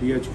THQ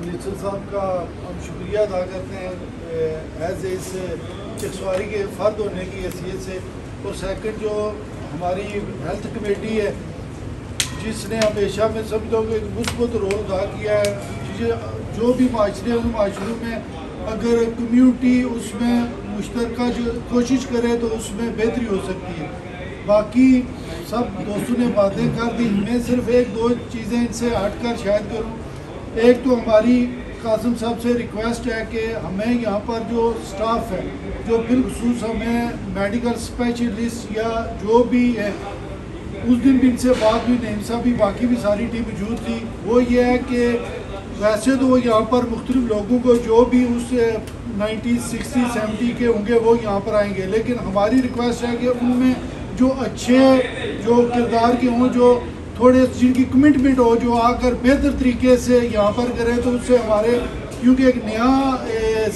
minister صاحب کا ہم شکریہ ادا کرتے ہیں ایز اے اس چکسواری کے فرد ہونے کی حیثیت سے. اور سیکنڈ جو ہماری ہیلتھ کمیٹی ہے جس نے ہمیشہ میں سمجھتا ہوں کہ ایک مثبت رول ادا کیا ہے. جو بھی معاشروں میں اگر کمیونٹی اس میں مشترکہ جو کوشش کرے تو اس میں بہتری ہو سکتی ہے. باقی سب دوستوں نے باتیں کر دی. میں صرف ایک دو چیزیں ان سے ہٹ کر شاید کروں. ایک تو ہماری قاسم صاحب سے ریکویسٹ ہے کہ ہمیں یہاں پر جو سٹاف ہے جو بالخصوص ہمیں میڈیکل اسپیشلسٹ یا جو بھی ہے, اس دن بھی ان سے بات ہوئی, نعیم صاحب بھی باقی بھی ساری ٹیم موجود تھی, وہ یہ ہے کہ ویسے تو وہ یہاں پر مختلف لوگوں کو جو بھی اس 90 60 70 کے ہوں گے وہ یہاں پر آئیں گے, لیکن ہماری ریکویسٹ ہے کہ ان میں جو اچھے جو کردار کے ہوں, جو تھوڑے جن کی کمٹمنٹ ہو, جو آ کر بہتر طریقے سے یہاں پر کرے, تو اس سے ہمارے کیونکہ ایک نیا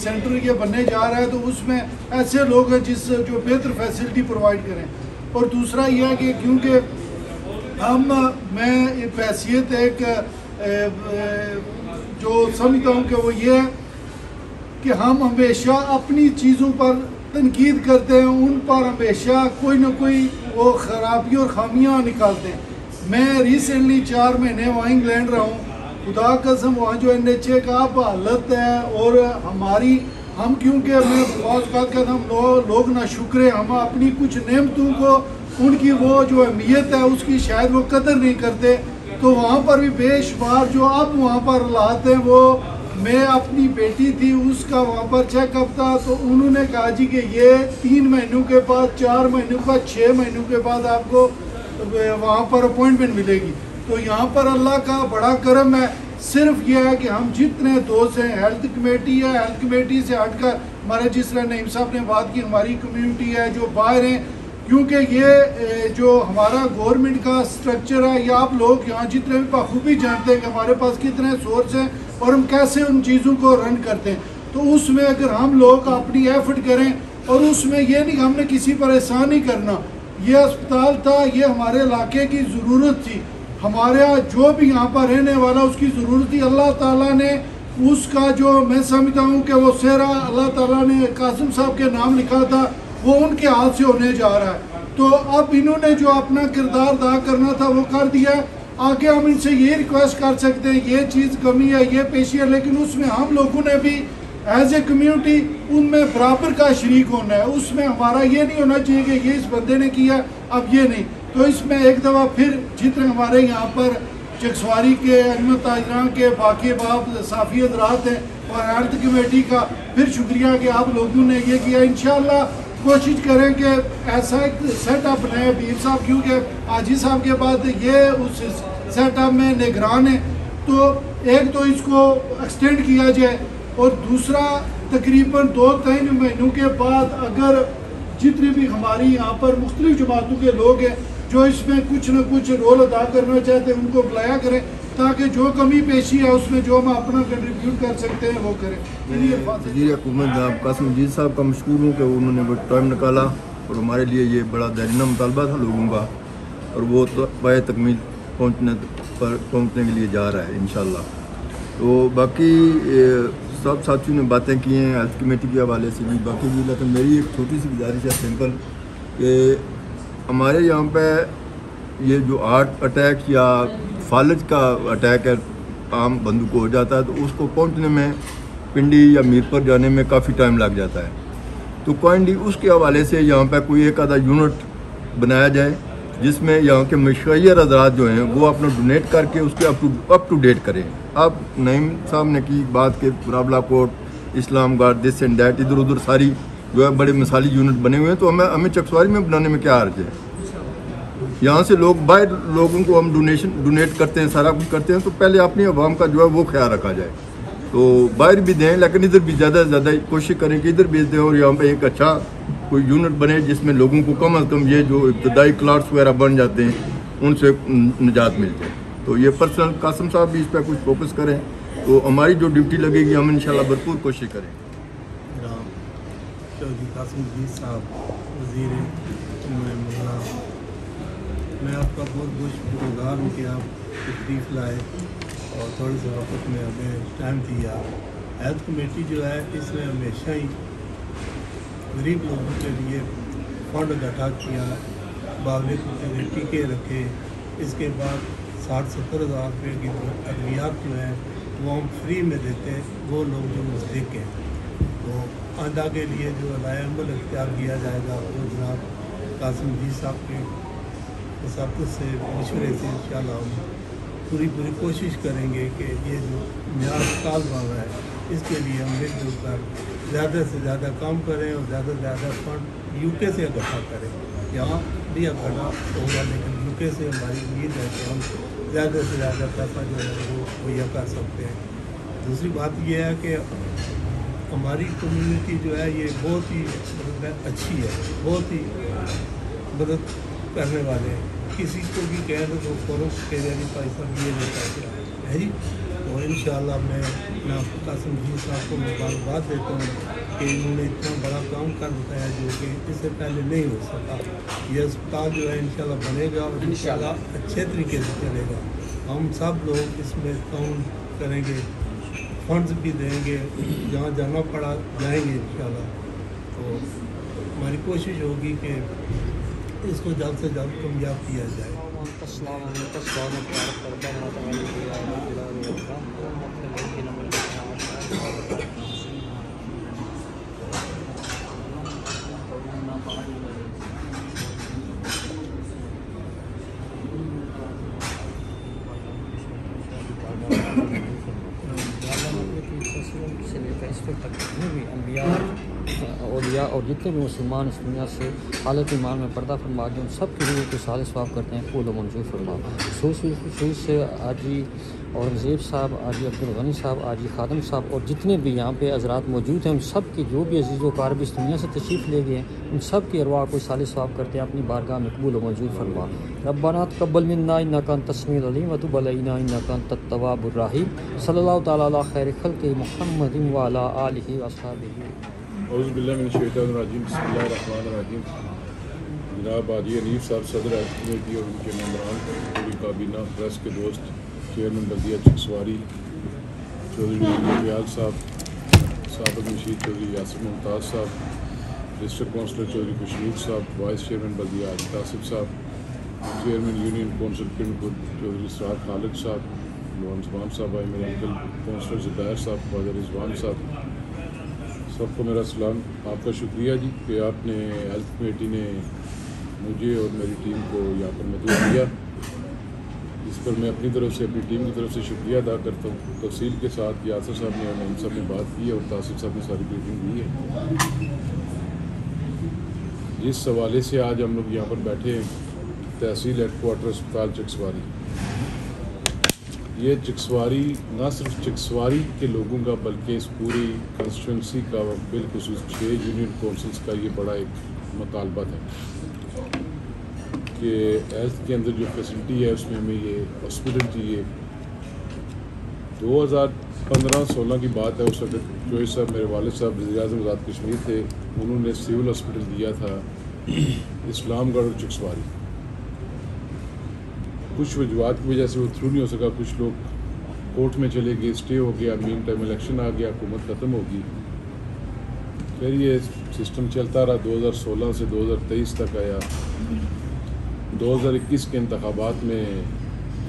سینٹر یہ بننے جا رہا ہے تو اس میں ایسے لوگ ہیں جس جو بہتر فیسلٹی پرووائڈ کریں. اور دوسرا یہ ہے کہ کیونکہ میں بحیثیت ایک جو سمجھتا ہوں کہ وہ یہ ہے کہ ہم ہمیشہ اپنی چیزوں پر تنقید کرتے ہیں, ان پر ہمیشہ کوئی نہ کوئی وہ خرابی اور خامیاں نکالتے ہیں. میں ریسنٹلی 4 مہینے وہاں انگلینڈ رہا ہوں. خدا قسم وہاں جو NHA کا اب حالت ہے, اور ہم کیونکہ میں بہت بات کرتا ہوں لوگ نہ شکرے, ہم اپنی کچھ نعمتوں کو ان کی وہ جو اہمیت ہے اس کی شاید وہ قدر نہیں کرتے. تو وہاں پر بھی بے شمار جو اب وہاں پر حالات ہیں, وہ میں اپنی بیٹی تھی اس کا وہاں پر چیک اپ تھا, تو انہوں نے کہا جی کہ یہ 3 مہینوں کے بعد 4 مہینوں کے بعد 6 مہینوں کے بعد آپ کو وہاں پر اپوائنٹمنٹ ملے گی. تو یہاں پر اللہ کا بڑا کرم ہے. صرف یہ ہے کہ ہم جتنے دوست ہیں, ہیلتھ کمیٹی ہے, ہیلتھ کمیٹی سے ہٹ کر ہمارے جس طرح نعیم صاحب نے بات کی ہماری کمیونٹی ہے جو باہر ہیں, کیونکہ یہ جو ہمارا گورنمنٹ کا سٹرکچر ہے, یا آپ لوگ یہاں جتنے بھی بخوبی جانتے ہیں کہ ہمارے پاس کتنے سورس ہیں اور ہم کیسے ان چیزوں کو رن کرتے ہیں. تو اس میں اگر ہم لوگ اپنی ایفرٹ کریں, اور اس میں یہ نہیں کہ ہم نے کسی پر احسان نہیں کرنا, یہ اسپتال تھا, یہ ہمارے علاقے کی ضرورت تھی, ہمارا جو بھی یہاں پر رہنے والا اس کی ضرورت تھی. اللہ تعالیٰ نے اس کا جو میں سمجھتا ہوں کہ وہ سہرا اللہ تعالیٰ نے قاسم صاحب کے نام لکھا تھا وہ ان کے ہاتھ سے ہونے جا رہا ہے. تو اب انہوں نے جو اپنا کردار ادا کرنا تھا وہ کر دیا ہے. آگے ہم ان سے یہ ریکویسٹ کر سکتے ہیں, یہ چیز کمی ہے, یہ پیشی ہے, لیکن اس میں ہم لوگوں نے بھی ایز اے کمیونٹی ان میں برابر کا شریک ہونا ہے. اس میں ہمارا یہ نہیں ہونا چاہیے کہ یہ اس بندے نے کیا اب یہ نہیں. تو اس میں ایک دفعہ پھر جتنے ہمارے یہاں پر چکسواری کے علم تاجران کے باقی باب صافی حضرات ہیں اور ہیلتھ کمیٹی کا پھر شکریہ کہ آپ لوگوں نے یہ کیا. انشاءاللہ کوشش کریں کہ ایسا ایک سیٹ اپ بنائے بیر صاحب, کیونکہ حاجی صاحب کے بعد یہ اس سیٹ اپ میں نگران ہیں. تو ایک تو اس کو ایکسٹینڈ کیا جائے, اور دوسرا تقریباً 2-3 مہینوں کے بعد اگر جتنے بھی ہماری یہاں پر مختلف جماعتوں کے لوگ ہیں جو اس میں کچھ نہ کچھ رول ادا کرنا چاہتے ہیں ان کو بلایا کریں, تاکہ جو کمی پیشی ہے اس میں جو ہم اپنا کنٹریبیوٹ کر سکتے ہیں وہ کریں. وزیر حکومت جناب قاسم مجید صاحب کا مشکور ہوں کہ انہوں نے وہ ٹائم نکالا, اور ہمارے لیے یہ بڑا دیرینہ مطالبہ تھا لوگوں کا, اور وہ پائے تکمیل پہنچنے کے لیے جا رہا ہے انشاءاللہ. تو باقی سب ساتھیوں نے باتیں کی ہیں ہیلتھ کمیٹی کے حوالے سے بھی, باقی بھی, لیکن میری ایک چھوٹی سی گزارش ہے سمپل, کہ ہمارے یہاں پہ یہ جو ہارٹ اٹیک یا فالج کا اٹیک ہے عام بندوں کو ہو جاتا ہے, تو اس کو پہنچنے میں پنڈی یا میر پر جانے میں کافی ٹائم لگ جاتا ہے. تو کوئنڈی اس کے حوالے سے یہاں پہ کوئی ایک آدھا یونٹ بنایا جائے جس میں یہاں کے مشیر حضرات جو ہیں وہ اپنا ڈونیٹ کر کے اس کے اپ ٹو ڈیٹ کریں. اب نعیم صاحب نے کی بات کہ راولہ کوٹ, اسلام گارڈ, دس اینڈ دیٹ, ادھر ادھر ساری جو ہے بڑے مثالی یونٹ بنے ہوئے ہیں, تو ہمیں چکسواری میں بنانے میں کیا حرج ہے. یہاں سے لوگ باہر لوگوں کو ہم ڈونیٹ کرتے ہیں, سارا کچھ کرتے ہیں, تو پہلے اپنی عوام کا جو ہے وہ خیال رکھا جائے. تو باہر بھی دیں, لیکن ادھر بھی زیادہ سے زیادہ کوشش کریں کہ ادھر بھیج دیں, اور یہاں پہ ایک اچھا کوئی یونٹ بنے جس میں لوگوں کو کم از کم یہ جو ابتدائی کلاٹس وغیرہ بن جاتے ہیں ان سے نجات مل جائے. تو یہ پرسنل قاسم صاحب بھی اس پہ کچھ فوکس کریں, تو ہماری جو ڈیوٹی لگے گی ہم انشاءاللہ بھرپور کوشش کریں. چودھری قاسم مجید صاحب وزیر میں آپ کا بہت بہت شکر گزار ہوں کہ آپ تشریف لائے, اور تھوڑے سے وقت میں ہمیں ٹائم دیا. ہیلتھ کمیٹی جو ہے اس نے ہمیشہ ہی غریب لوگوں کے لیے فنڈ اکٹھا کیا, باغی ٹیکے رکھے. اس کے بعد 60-70 ہزار روپے کی ادویات جو ہیں وہ ہم فری میں دیتے ہیں وہ لوگ جو مستحق ہیں. تو آئندہ کے لیے جو نیا عمل اختیار کیا جائے گا وہ جناب قاسم جی صاحب کے ثقافت سے مشورے سے انشاءاللہ ہم پوری کوشش کریں گے کہ یہ جو نیا اسپتال بن رہا ہے اس کے لیے ہم مل جل کر زیادہ سے زیادہ کام کریں اور زیادہ سے زیادہ فنڈ یو کے سے اکٹھا کریں. یہاں بھی اکٹھا ہوگا لیکن یو کے سے ہماری امید ہے کہ ہم زیادہ سے زیادہ پیسہ جو ہے وہ مہیا کر سکتے ہیں. دوسری بات یہ ہے کہ ہماری کمیونٹی جو ہے یہ بہت ہی اچھی ہے, بہت ہی مدد کرنے والے ہیں. کسی کو بھی کہیں تو وہ فوراً کہہ دیں کہ بھائی صاحب یہ لیتا ہے جی. تو انشاءاللہ میں قاسم جی صاحب کو مبارکباد دیتا ہوں کہ انہوں نے اتنا بڑا کام کر دکھایا جو کہ اس سے پہلے نہیں ہو سکا. یہ اسپتال جو ہے انشاءاللہ بنے گا اور انشاءاللہ اچھے طریقے سے چلے گا. ہم سب لوگ اس میں تعاون کریں گے, فنڈز بھی دیں گے, جہاں جانا پڑا جائیں گے انشاءاللہ. تو ہماری کوشش ہوگی کہ اس کو جلد سے جلد کامیاب کیا جائے. اولیاء اور جتنے بھی مسلمان اس دنیا سے حالت ایمان میں پردہ فرما جو ان سب کے لیے صالح ثواب کرتے ہیں قبول و منظور فرما. خصوص سے آجی اورنگزیب صاحب, آجی عبدالغنی صاحب, آجی خادم صاحب اور جتنے بھی یہاں پہ حضرات موجود ہیں ان سب کی جو بھی عزیز و اقارب اس دنیا سے تشریف لے گئے ہیں ان سب کی ارواح کو صالح ثواب کرتے ہیں اپنی بارگاہ میں قبول و منظور فرما. ربنا تقبل منا انک انت السمیع العلیم وتب علینا انک انت التواب الرحیم. صلی اللہ تعالیٰ علی خیر خلق محمد وعلی آلہ واصحابہ. اعوذ باللہ من الشیطان الرجیم. بسم اللہ الرحمن الرحیم. جناب حاجی حنیف صاحب صدر کمیٹی اور ان کے ممبران, پوری کابینہ, پریس کے دوست, چیئرمین بلدیہ چکسواری چودھری فیاض صاحب, سابق مشیر چودھری یاسر ممتاز صاحب, ڈسٹرکٹ کونسلر چودھری کشمیر صاحب, وائس چیئرمین بلدیہ عاجز آصف صاحب, چیئرمین یونین کونسل کنڈ چودھری اسرار خالد صاحب, محمد زمان صاحب, میرے انکل کونسلر زبیر صاحب, خواجہ رضوان صاحب, سب کو میرا سلام. آپ کا شکریہ جی کہ آپ نے ہیلتھ کمیٹی نے مجھے اور میری ٹیم کو یہاں پر مدعو کیا. اس پر میں اپنی طرف سے, اپنی ٹیم کی طرف سے شکریہ ادا کرتا ہوں. تفصیل کے ساتھ یاسر صاحب نے اور ہم سب نے بات کی ہے اور تاصف صاحب نے ساری بریفنگ دی ہے. جس حوالے سے آج ہم لوگ یہاں پر بیٹھے ہیں, تحصیل ہیڈ کوارٹر اسپتال چکسواری. یہ چکسواری نہ صرف چکسواری کے لوگوں کا بلکہ اس پوری کنسٹیچوئنسی کا, بالخصوص 6 یونین کونسلز کا یہ بڑا ایک مطالبہ تھا کہ ہیلتھ کے اندر جو فیسلٹی ہے اس میں ہمیں یہ ہاسپٹل چاہیے. 2015-16 کی بات ہے. اس وقت چوہے صاحب میرے والد صاحب وزیر اعظم آزاد کشمیر تھے, انہوں نے سول ہاسپٹل دیا تھا اسلام گڑھ اور چکسواری. کچھ وجوہات کی وجہ سے وہ تھرو نہیں ہو سکا. کچھ لوگ کورٹ میں چلے گئے, اسٹے ہو گیا, مین ٹائم الیکشن آ گیا, حکومت ختم ہوگی. پھر یہ سسٹم چلتا رہا. 2016 سے 2023 تک آیا. 2021 کے انتخابات میں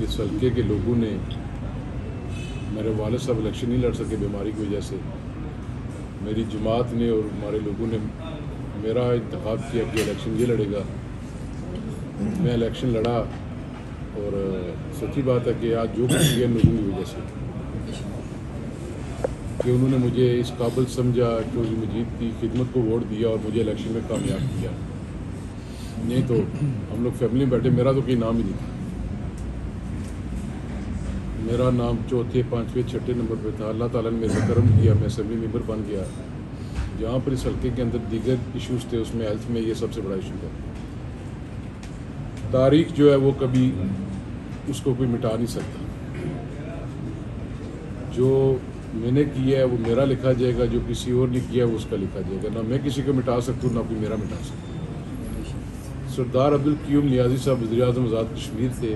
اس حلقے کے لوگوں نے, میرے والد صاحب الیکشن نہیں لڑ سکے بیماری کی وجہ سے, میری جماعت نے اور ہمارے لوگوں نے میرا انتخاب کیا کہ الیکشن یہ لڑے گا. میں الیکشن لڑا اور سچی بات ہے کہ آج جو کچھ کیا لوگوں کی وجہ سے, کہ انہوں نے مجھے اس قابل سمجھا چودھری مجید کی خدمت کو ووٹ دیا اور مجھے الیکشن میں کامیاب کیا. نہیں تو ہم لوگ فیملی میں بیٹھے, میرا تو کوئی نام ہی نہیں تھا. میرا نام 4تھے 5ویں 6ٹھے نمبر پہ تھا. اللہ تعالیٰ نے میرے کرم کیا, میں اسمبلی ممبر بن گیا. جہاں پر اس حلقے کے اندر دیگر ایشوز تھے اس میں ہیلتھ میں یہ سب سے بڑا ایشو تھا. تاریخ جو ہے وہ کبھی اس کو کوئی مٹا نہیں سکتا. جو میں نے کیا ہے وہ میرا لکھا جائے گا, جو کسی اور نے کیا ہے وہ اس کا لکھا جائے گا. نہ میں کسی کو مٹا سکتا ہوں نہ کوئی میرا مٹا سکتا. سردار عبدالقیوم نیازی صاحب وزیر اعظم آزاد کشمیر تھے,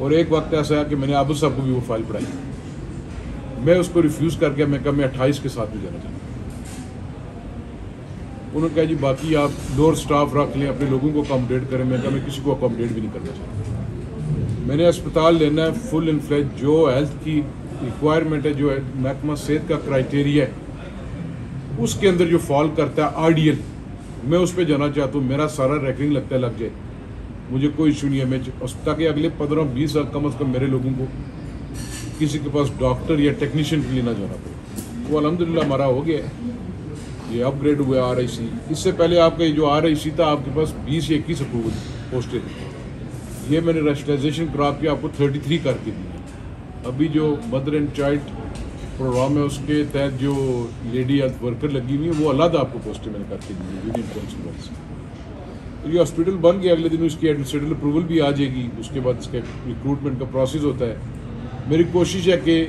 اور ایک وقت ایسا ہے کہ میں نے عابد صاحب کو بھی وہ فائل پڑھائی, میں اس کو ریفیوز کر کے میں کہا میں 28 کے ساتھ بھی جانا چاہتا ہوں. انہوں نے کہا جی باقی آپ لوور سٹاف رکھ لیں, اپنے لوگوں کو اکاموڈیٹ کریں. میں کہا میں کسی کو اکاموڈیٹ بھی نہیں کرنا چاہتا. میں نے اسپتال لینا ہے فل اینڈ فلیج, جو ہیلتھ کی ریکوائرمنٹ ہے, جو محکمہ صحت کا کرائٹیریا ہے اس کے اندر جو فال کرتا ہے آئیڈیل, میں اس پہ جانا چاہتا ہوں. میرا سارا ریکنگ لگتا ہے لگ جائے, مجھے کوئی ایشو نہیں ہے. میں تاکہ اگلے 15-20 سال کم از کم میرے لوگوں کو کسی کے پاس ڈاکٹر یا ٹیکنیشین کے لیے نہ جانا پڑے. وہ الحمدللہ ہمارا ہو گیا ہے, یہ اپ گریڈ ہوا RIC. اس سے پہلے آپ کا جو RIC تھا آپ کے پاس 20 یا 21 اپروول پوسٹیں تھیں. یہ میں نے ریشنلائزیشن کرا کے آپ کو 33 کر کے دی. ابھی جو مدر اینڈ چائلڈ پروگرام ہے اس کے تحت جو لیڈی ہیلتھ ورکر لگی ہوئی ہیں وہ علیحدہ آپ کو پوسٹیں میں نے کر کے دی ہیں یونین کونسل سے. یہ ہاسپٹل بن گیا, اگلے دن اس کی ایڈمنسٹریٹو اپروول بھی آ جائے گی. اس کے بعد اس کا ریکروٹمنٹ کا پروسیس ہوتا ہے. میری کوشش ہے کہ,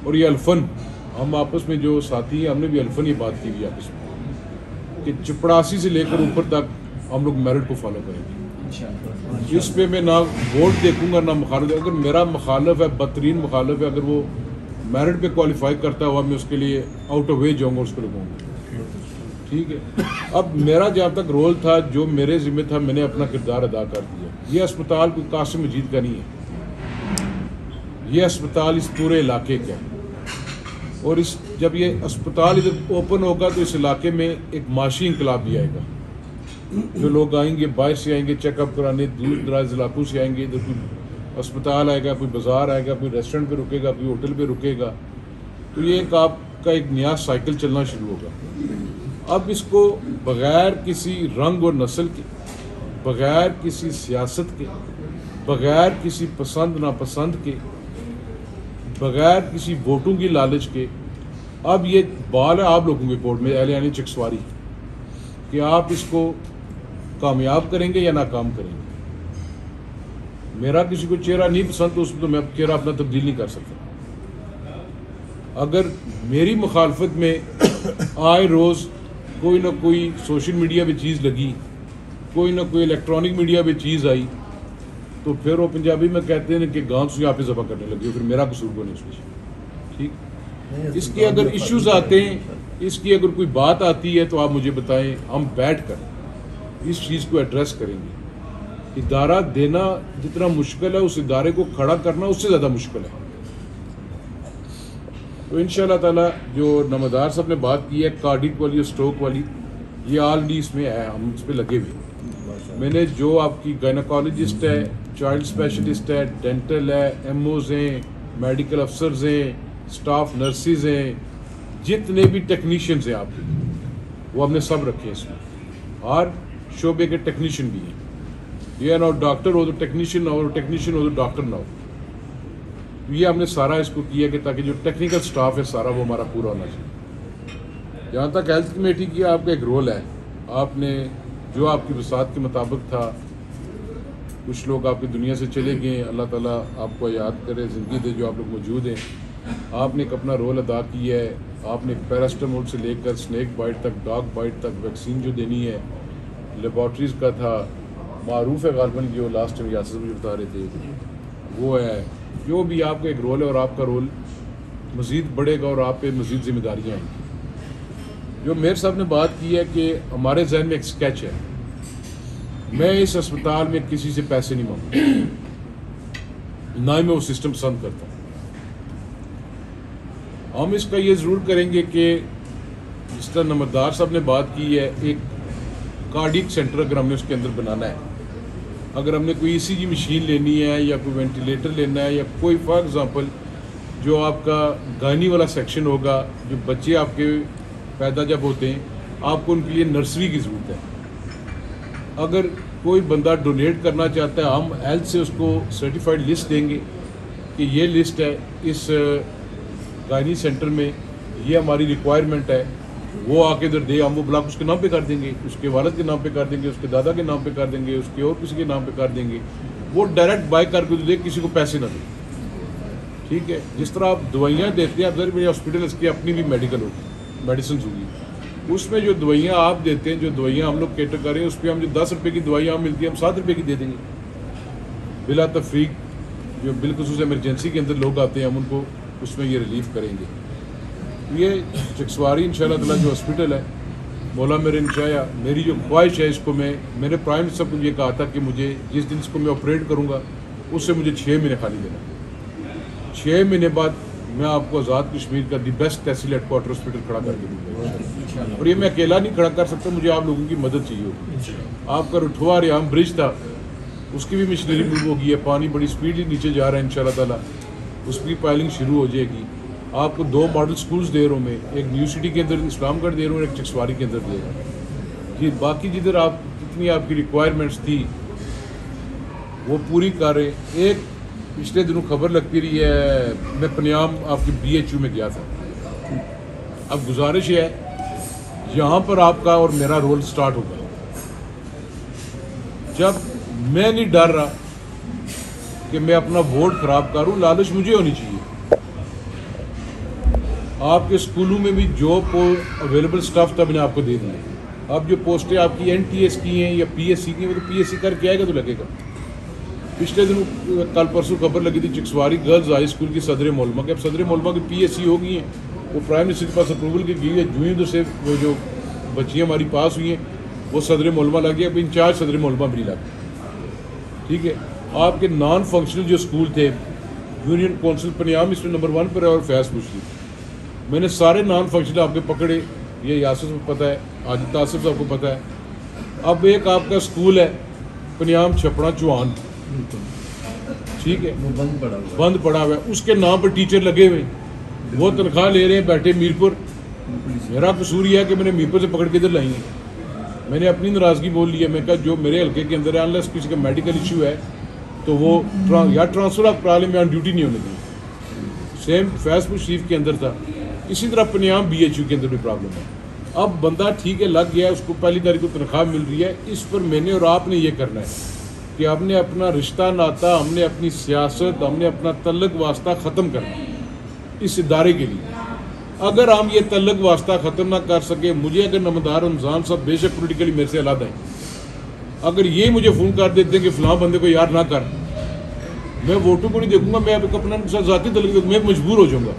اور یہ الفن ہم آپس میں جو ساتھی ہیں ہم نے بھی الفن یہ بات کی ہوئی آپس میں کہ 84 سے لے کر اوپر تک ہم لوگ میرٹ کو فالو کریں گے. اس پہ میں نہ ووٹ دیکھوں گا نہ مخالف. اگر میرا مخالف ہے, بدترین مخالف ہے, اگر وہ میرٹ پہ کوالیفائی کرتا ہوا میں اس کے لیے آؤٹ آف وے جاؤں گا, اس کو لگاؤں گا. ٹھیک ہے. اب میرا جہاں تک رول تھا, جو میرے ذمہ تھا, میں نے اپنا کردار ادا کر دیا. یہ اسپتال کوئی قاسم مجید کا نہیں ہے, یہ اسپتال اس پورے علاقے کا ہے. اور جب یہ اسپتال ادھر اوپن ہوگا تو اس علاقے میں ایک معاشی انقلاب بھی آئے گا. جو لوگ آئیں گے باہر سے آئیں گے چیک اپ کرانے, دور دراز علاقوں سے آئیں گے. ادھر کوئی اسپتال آئے گا, کوئی بازار آئے گا, کوئی ریسٹورنٹ پہ رکے گا, کوئی ہوٹل پہ رکے گا. تو یہ ایک آپ کا ایک نیا سائیکل چلنا شروع ہوگا. اب اس کو بغیر کسی رنگ اور نسل کے, بغیر کسی سیاست کے, بغیر کسی پسند ناپسند کے, بغیر کسی ووٹوں کی لالچ کے, اب یہ بال ہے آپ لوگوں کے کورٹ میں, اہلیان چکسواری, کہ آپ اس کو کامیاب کریں گے یا ناکام کریں گے. میرا کسی کو چہرہ نہیں پسند تو اس میں تو میں چہرہ اپنا تبدیل نہیں کر سکتا. اگر میری مخالفت میں آئے روز کوئی نہ کوئی سوشل میڈیا پہ چیز لگی, کوئی نہ کوئی الیکٹرانک میڈیا پہ چیز آئی, تو پھر وہ پنجابی میں کہتے ہیں کہ گاؤں سے آپ پہ ذبح کرنے لگے, پھر میرا قصور کو نہیں اس میں. ٹھیک, اس کے اگر ایشوز آتے ہیں, اس کی اگر کوئی بات آتی ہے تو آپ مجھے بتائیں, ہم بیٹھ کر اس چیز کو ایڈریس کریں گے. ادارہ دینا جتنا مشکل ہے اس ادارے کو کھڑا کرنا اس سے زیادہ مشکل ہے. تو انشاءاللہ تعالیٰ جو نمدار صاحب نے بات کی ہے کارڈک والی اور اسٹروک والی, یہ آلریڈی اس میں ہے, ہم اس پہ لگے ہوئے. میں نے جو آپ کی گائناکالوجسٹ ہے, چائلڈ اسپیشلسٹ ہے, ڈینٹل ہے, MOs ہیں, میڈیکل افسرز ہیں, اسٹاف نرسز ہیں, جتنے بھی ٹیکنیشینز ہیں آپ کے, وہ ہم نے سب رکھے ہیں اس میں. ہر شعبے کے ٹیکنیشین بھی ہیں. یہ نہ ڈاکٹر ہو تو ٹیکنیشین نہ ہو, ٹیکنیشین ہو تو ڈاکٹر نہ ہو. یہ ہم نے سارا اس کو کیا کہ تاکہ جو ٹیکنیکل سٹاف ہے سارا وہ ہمارا پورا ہونا چاہیے. جہاں تک ہیلتھ کمیٹی کی آپ کا ایک رول ہے, آپ نے جو آپ کی وسعت کے مطابق تھا, کچھ لوگ آپ کی دنیا سے چلے گئے, اللہ تعالیٰ آپ کو یاد کرے, زندگی دے جو آپ لوگ موجود ہیں. آپ نے ایک اپنا رول ادا کیا ہے. آپ نے پیراسٹامول سے لے کر سنیک بائٹ تک, ڈاگ بائٹ تک ویکسین جو دینی ہے, لیبارٹریز کا تھا, معروف ہے غالباً جو لاسٹ ٹائم یاسر مجھے بتا رہے تھے وہ ہے. جو بھی آپ کا ایک رول ہے اور آپ کا رول مزید بڑھے گا اور آپ پہ مزید ذمہ داریاں آئیں گی. جو میر صاحب نے بات کی ہے کہ ہمارے ذہن میں ایک سکیچ ہے, میں اس اسپتال میں کسی سے پیسے نہیں مانگتا, نہ ہی میں وہ سسٹم پسند کرتا ہوں. ہم اس کا یہ ضرور کریں گے کہ جس طرح نمبردار صاحب نے بات کی ہے, ایک کارڈک سینٹر اگر ہم نے اس کے اندر بنانا ہے, اگر ہم نے کوئی ECG مشین لینی ہے یا کوئی وینٹیلیٹر لینا ہے, یا کوئی فار ایگزامپل جو آپ کا گائنی والا سیکشن ہوگا, جو بچے آپ کے پیدا جب ہوتے ہیں آپ کو ان کے لیے نرسری کی ضرورت ہے. اگر کوئی بندہ ڈونیٹ کرنا چاہتا ہے, ہم ہیلتھ سے اس کو سرٹیفائڈ لسٹ دیں گے کہ یہ لسٹ ہے اس گائنی سینٹر میں, یہ ہماری ریکوائرمنٹ ہے, وہ آ کے ادھر دے, ہم وہ بلاک اس کے نام پہ کر دیں گے, اس کے والد کے نام پہ کر دیں گے, اس کے دادا کے نام پہ کر دیں گے, اس کے اور کسی کے نام پہ کر دیں گے. وہ ڈائریکٹ بائی کر کے دے, کسی کو پیسے نہ دیں. ٹھیک ہے, جس طرح آپ دوائیاں دیتے ہیں, اب ذرا میرے ہاسپٹل اس کی اپنی بھی میڈیکل ہوگی, میڈیسنز ہوگی, اس میں جو دوائیاں آپ دیتے ہیں, جو دوائیاں ہم لوگ کیٹر کریں, اس پہ ہم جو 10 روپے کی دوائیاں ملتی ہیں ہم 7 روپے کی دے دیں گے بلا تفریق. جو بالخصوص ایمرجنسی کے اندر لوگ آتے ہیں ہم ان کو اس میں یہ ریلیف کریں گے. یہ چکسواری انشاءاللہ تعالیٰ جو ہاسپٹل ہے مولا میرے نے چاہیا میری جو خواہش ہے اس کو میں نے پرائم منسٹر کو یہ کہا تھا کہ مجھے جس دن اس کو میں آپریٹ کروں گا اس سے مجھے 6 مہینے خالی دینا. 6 مہینے بعد میں آپ کو آزاد کشمیر کا the best tehsil headquarter hospital کھڑا کر کے دوں گا. اور یہ میں اکیلا نہیں کھڑا کر سکتا, مجھے آپ لوگوں کی مدد چاہیے ہوگی. آپ کا رٹھوا ریام برج تھا اس کی بھی مشنری موو ہو گئی ہے, پانی بڑی سپیڈلی نیچے جا رہا ہے انشاءاللہ تعالیٰ, اس کی پائلنگ شروع ہو جائے گی. آپ کو 2 ماڈل سکولز دے رہا ہوں میں, ایک نیو سٹی کے اندر اسلام گڑھ دے رہا ہوں, ایک چکسواری کے اندر دے رہا ہوں. یہ باقی جدھر آپ جتنی آپ کی ریکوائرمنٹس تھی وہ پوری کر رہے. ایک پچھلے دنوں خبر لگتی رہی ہے, میں پنیام آپ کی BHU میں گیا تھا. اب گزارش ہے یہاں پر آپ کا اور میرا رول سٹارٹ ہوگا. جب میں نہیں ڈر رہا کہ میں اپنا ووٹ خراب کروں, لالچ مجھے ہونی چاہیے. آپ کے اسکولوں میں بھی جو اویلیبل سٹاف تھا میں نے آپ کو دے دیا. اب جو پوسٹیں آپ کی NTS کی ہیں یا PSC کی ہیں وہ تو PSC کر کے آئے گا تو لگے گا. پچھلے دنوں کل پرسوں خبر لگی تھی چکسواری گرلز ہائی اسکول کی صدر مولما کے, اب صدر مولما کی PSC ہو گئی ہیں, وہ پرائم منسٹر کے پاس اپروول کی گئی ہے. جو ہی ادھر سے وہ جو بچیاں ہماری پاس ہوئی ہیں وہ صدر مولما لگ گیا, اب انچارج صدر مولما بھی لگ گیا. ٹھیک ہے. آپ کے نان فنکشنل جو اسکول تھے یونین کونسل پنیام اس میں نمبر 1 پر ہے اور فیض پوچھی, میں نے سارے نان فنکشنل آپ کے پکڑے. یہ یاسر کو پتہ ہے, عاجد آصف صاحب کو پتہ ہے. اب ایک آپ کا اسکول ہے پنیام چھپڑا چوہان, ٹھیک ہے, بند پڑا ہوا ہے, اس کے نام پر ٹیچر لگے ہوئے, وہ تنخواہ لے رہے ہیں بیٹھے میرپور. میرا قصور یہ ہے کہ میں نے میرپور سے پکڑ کے ادھر لائی ہیں. میں نے اپنی ناراضگی بول لی ہے, میں کہا جو میرے حلقے کے اندر ہے انلیس کسی کا میڈیکل ایشو ہے تو وہ یا ٹرانسفر آپ کرا لیں, میں آن ڈیوٹی نہیں ہونے دیں. سیم فیض پور شریف کے اندر تھا, اسی طرح پنیام BHU کے اندر بھی پرابلم ہے. اب بندہ ٹھیک ہے لگ گیا ہے, اس کو پہلی تاریخ کو تنخواہ مل رہی ہے. اس پر میں نے اور آپ نے یہ کرنا ہے کہ ہم نے اپنا رشتہ ناتا, ہم نے اپنی سیاست, ہم نے اپنا تعلق واسطہ ختم کرنا اس ادارے کے لیے. اگر ہم یہ تعلق واسطہ ختم نہ کر سکے, مجھے اگر نمدار رمضان صاحب بے شک پولیٹیکلی میرے سے علیحدہ ہیں, اگر یہ مجھے فون کر دیتے ہیں کہ فلاں بندے کو یار نہ کر, میں ووٹوں کو نہیں دیکھوں گا, میں اپنا ذاتی تعلق دیکھوں, میں مجبور ہو جاؤں گا.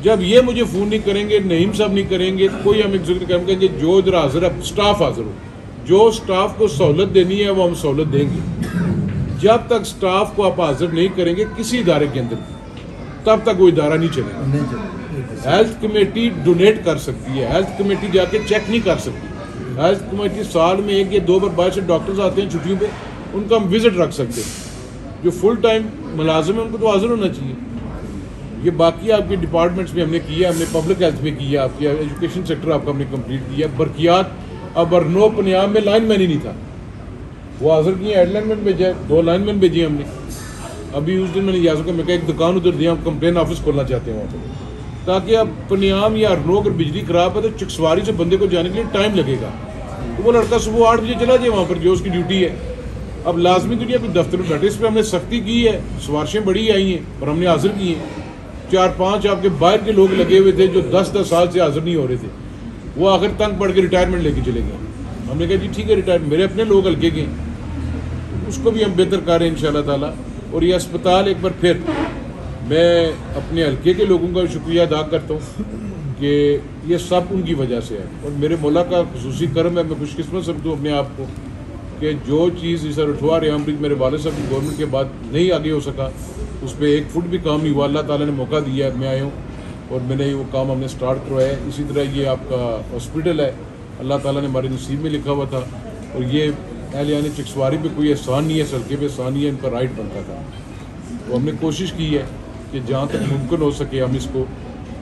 جب یہ مجھے فون نہیں کریں گے, نعیم صاحب نہیں کریں گے, کوئی ہم ایک ذکر کہیں گے جو ادھر حاضر ہے سٹاف حاضر ہو, جو سٹاف کو سہولت دینی ہے وہ ہم سہولت دیں گے. جب تک سٹاف کو آپ حاضر نہیں کریں گے کسی ادارے کے اندر, تب تک وہ ادارہ نہیں چلے گا. ہیلتھ کمیٹی ڈونیٹ کر سکتی ہے, ہیلتھ کمیٹی جا کے چیک نہیں کر سکتی. ہیلتھ کمیٹی سال میں 1 یا 2 بار باہر سے ڈاکٹرز آتے ہیں چھٹیوں پہ, ان کا ہم وزٹ رکھ سکتے ہیں. جو فل ٹائم ملازم ہیں ان کو تو حاضر ہونا چاہیے. یہ باقی آپ کے ڈپارٹمنٹس میں ہم نے کیا, ہم نے پبلک ہیلتھ میں کیا, آپ کی ایجوکیشن سیکٹر آپ کا ہم نے کمپلیٹ کیا. برقیات اب ارنو پنیام میں لائن مین ہی نہیں تھا, وہ حاضر کیے, ہیڈ لائن مین بھیجا, 2 لائن مین بھیجے ہم نے. ابھی اس دن میں نے یاد کیا, میں کہا ایک دکان ادھر دیا, ہم کمپلین آفس کھولنا چاہتے ہیں وہاں پہ, تاکہ اب پنیام یا ارنو اگر بجلی خراب ہے تو چکسواری سے بندے کو جانے کے لیے ٹائم لگے گا. تو وہ لڑکا صبح 8 بجے چلا جائے وہاں پر جو اس کی ڈیوٹی ہے. اب لازمی دنیا پہ دفتر میں بیٹھے, اس پہ ہم نے سختی کی ہے, سفارشیں بڑی آئی ہیں اور ہم نے حاضر کی ہیں. 4-5 آپ کے باہر کے لوگ لگے ہوئے تھے جو 10 سال سے حاضر نہیں ہو رہے تھے, وہ آخر تنگ پڑ کے ریٹائرمنٹ لے کے چلے گئے. ہم نے کہا جی ٹھیک ہے ریٹائرمنٹ, میرے اپنے لوگ ہلکے گئے, اس کو بھی ہم بہتر کر رہے ہیں انشاءاللہ تعالیٰ. اور یہ اسپتال ایک بار پھر میں اپنے حلقے کے لوگوں کا شکریہ ادا کرتا ہوں کہ یہ سب ان کی وجہ سے ہے, اور میرے مولا کا خصوصی کرم ہے. میں خوش قسمت سمجھتا ہوں اپنے آپ کو کہ جو چیز اس رٹھوا ریام برج میرے والد صاحب کی گورنمنٹ کے بعد نہیں آگے ہو سکا, اس پہ 1 فٹ بھی کام نہیں ہوا. اللہ تعالیٰ نے موقع دیا ہے, میں آیا ہوں اور میں نے وہ کام ہم نے سٹارٹ کروایا ہے. اسی طرح یہ آپ کا ہاسپٹل ہے, اللہ تعالیٰ نے ہمارے نصیب میں لکھا ہوا تھا, اور یہ اہلیان چکسواری پہ کوئی احسان نہیں ہے, سڑکے پہ احسان نہیں ہے, ان کا رائٹ بنتا تھا. تو ہم نے کوشش کی ہے کہ جہاں تک ممکن ہو سکے ہم اس کو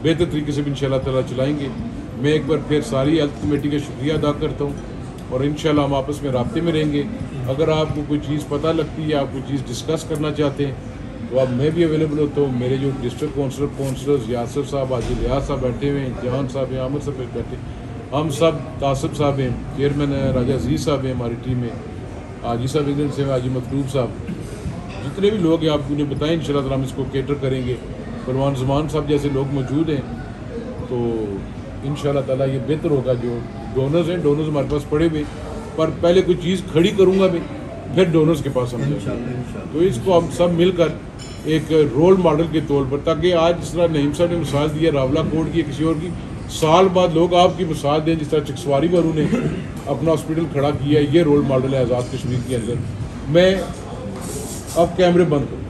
بہتر طریقے سے بھی انشاءاللہ تعالیٰ چلائیں گے. میں ایک بار پھر ساری ہیلتھ کمیٹی کا شکریہ ادا کرتا ہوں, اور انشاءاللہ ہم آپس میں رابطے میں رہیں گے. اگر آپ کو کوئی چیز پتہ لگتی ہے, آپ کوئی چیز ڈسکس کرنا چاہتے ہیں تو اب میں بھی اویلیبل ہوتا ہوں. میرے جو ڈسٹرکٹ کونسلرز یاسر صاحب, حاجی ریاض صاحب بیٹھے ہوئے ہیں, جہان صاحب ہیں, عامر صاحب بیٹھے, ہم سب, تاصب صاحب ہیں, چیئرمین راجہ عزیز صاحب ہیں ہماری ٹیم میں, حاجی صاحب انگلینڈ سے, حاجی مطلوب صاحب, جتنے بھی لوگ ہیں آپ کو انہیں بتائیں انشاءاللہ تعالیٰ ہم اس کو کیٹر کریں گے. پروان زمان صاحب جیسے لوگ موجود ہیں, تو انشاءاللہ تعالیٰ یہ بہتر ہوگا. جو ڈونرز ہیں, ڈونرز ہمارے پاس پڑے ہوئے, پر پہلے کوئی چیز کھڑی کروں گا میں پھر ڈونرز کے پاس ہم جائیں گے. تو اس کو ہم سب مل کر ایک رول ماڈل کے طور پر, تاکہ آج جس طرح نعیم صاحب نے مثال دی ہے راولہ کوٹ کی کسی اور کی, سال بعد لوگ آپ کی مثال دیں جس طرح چکسواری والوں نے اپنا ہاسپٹل کھڑا کیا ہے. یہ رول ماڈل ہے آزاد کشمیر کے اندر. میں اب کیمرے بند کروں.